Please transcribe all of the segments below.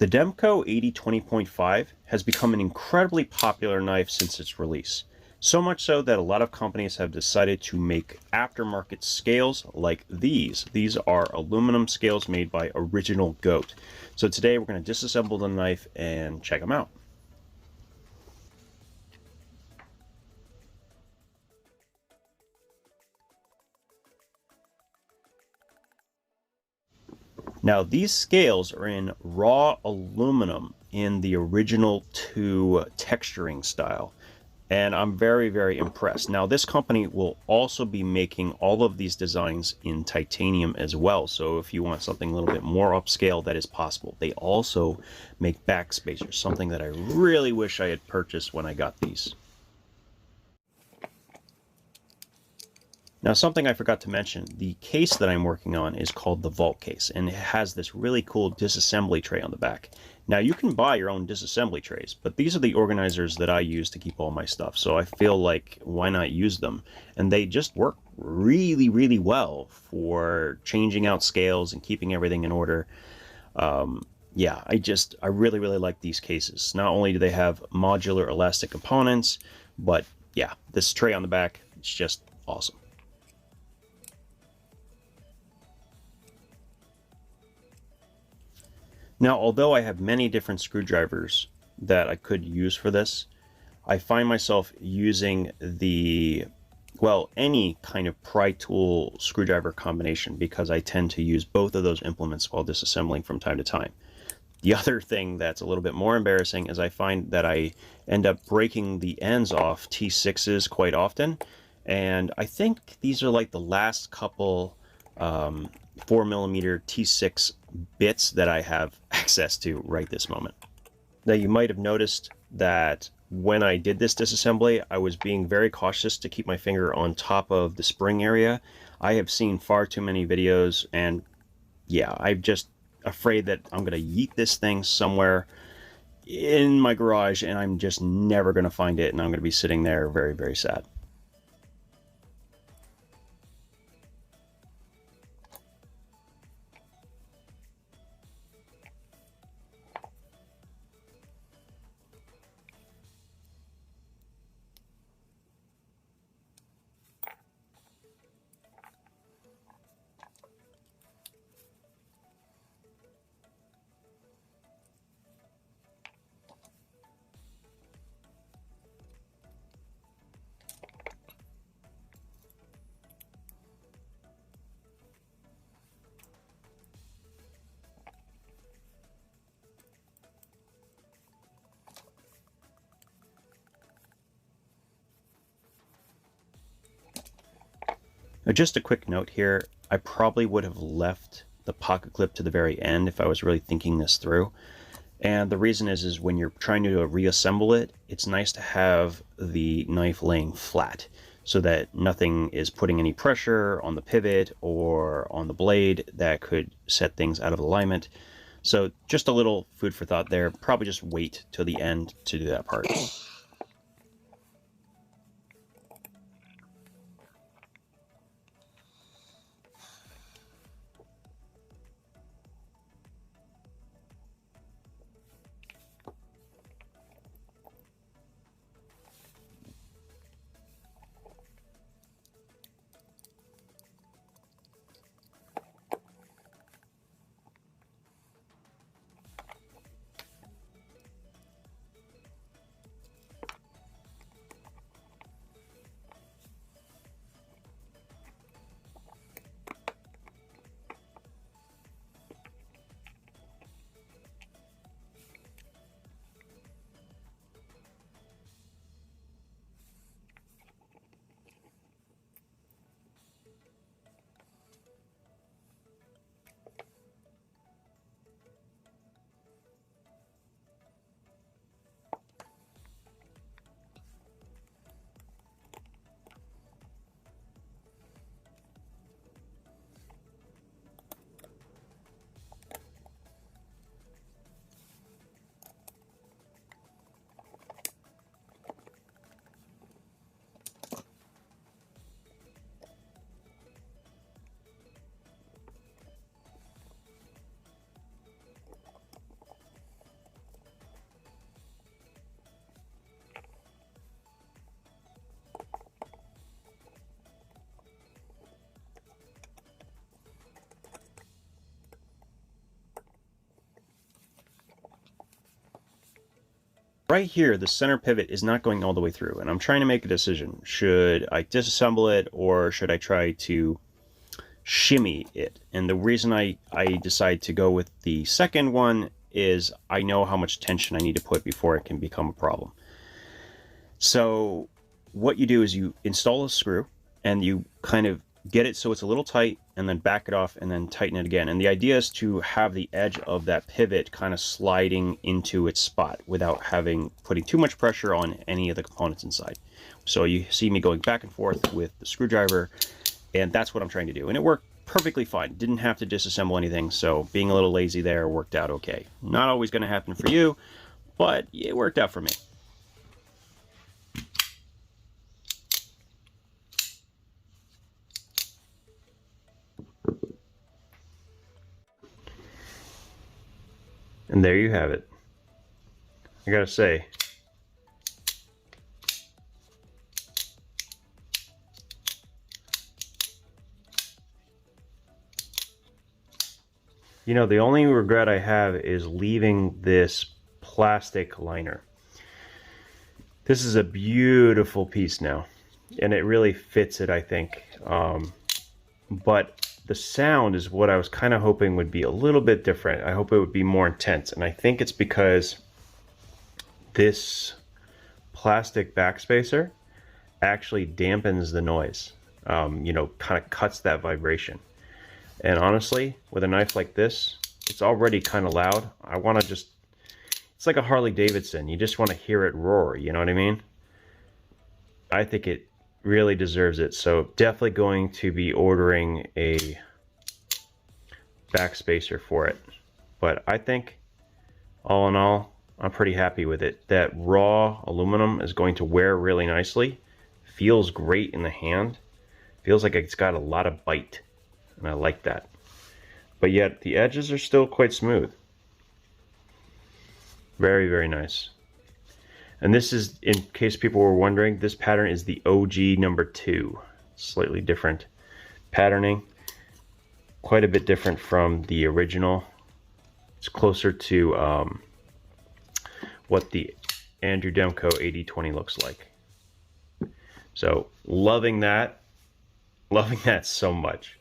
The Demko AD20.5 has become an incredibly popular knife since its release. So much so that a lot of companies have decided to make aftermarket scales like these. These are aluminum scales made by Original Goat. So today we're going to disassemble the knife and check them out. Now these scales are in raw aluminum in the original 2 texturing style. And I'm very impressed. Now this company will also be making all of these designs in titanium as well. So if you want something a little bit more upscale, that is possible. They also make back spacers, something that I really wish I had purchased when I got these. Now, something I forgot to mention, the case that I'm working on is called the Vault case, and it has this really cool disassembly tray on the back. Now, you can buy your own disassembly trays, but these are the organizers that I use to keep all my stuff, so I feel like why not use them? And they just work really well for changing out scales and keeping everything in order. Yeah, I really like these cases. Not only do they have modular elastic components, but yeah, this tray on the back, it's just awesome. Now, although I have many different screwdrivers that I could use for this, I find myself using any kind of pry tool screwdriver combination because I tend to use both of those implements while disassembling from time to time. The other thing that's a little bit more embarrassing is I find that I end up breaking the ends off T6s quite often, and I think these are like the last couple 4mm T6 bits that I have access to right this moment. Now you might have noticed that when I did this disassembly, I was being very cautious to keep my finger on top of the spring area. I have seen far too many videos, and yeah, I'm just afraid that I'm going to yeet this thing somewhere in my garage and I'm just never going to find it, and I'm going to be sitting there very sad. Now, just a quick note here, I probably would have left the pocket clip to the very end if I was really thinking this through. And the reason is when you're trying to reassemble it, it's nice to have the knife laying flat so that nothing is putting any pressure on the pivot or on the blade that could set things out of alignment. So just a little food for thought there. Probably just wait till the end to do that part. Right here, the center pivot is not going all the way through, and I'm trying to make a decision. Should I disassemble it, or should I try to shimmy it? And the reason I decide to go with the second one is I know how much tension I need to put before it can become a problem. So what you do is you install a screw and you kind of get it so it's a little tight, and then back it off and then tighten it again. And the idea is to have the edge of that pivot kind of sliding into its spot without putting too much pressure on any of the components inside. So you see me going back and forth with the screwdriver, and that's what I'm trying to do. And it worked perfectly fine. Didn't have to disassemble anything, so being a little lazy there worked out okay. Not always going to happen for you, but it worked out for me. And there you have it. I gotta say, you know, the only regret I have is leaving this plastic liner. This is a beautiful piece now, and it really fits it, I think. But the sound is what I was kind of hoping would be a little bit different. I hope it would be more intense, and I think it's because this plastic backspacer actually dampens the noise, you know, kind of cuts that vibration. And honestly, with a knife like this, it's already kind of loud. I want to just, it's like a Harley Davidson. You just want to hear it roar, you know what I mean? I think it really deserves it. So definitely going to be ordering a backspacer for it. But I think all in all, I'm pretty happy with it. That raw aluminum is going to wear really nicely. Feels great in the hand. Feels like it's got a lot of bite, and I like that. But yet the edges are still quite smooth. Very, very nice. And this is, in case people were wondering, this pattern is the OG number 2. Slightly different patterning. Quite a bit different from the original. It's closer to what the Andrew Demko AD20 looks like. So loving that so much.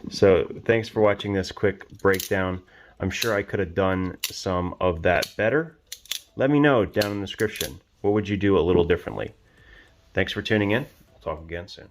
So thanks for watching this quick breakdown. I'm sure I could have done some of that better. Let me know down in the description. What would you do a little differently? Thanks for tuning in. We'll talk again soon.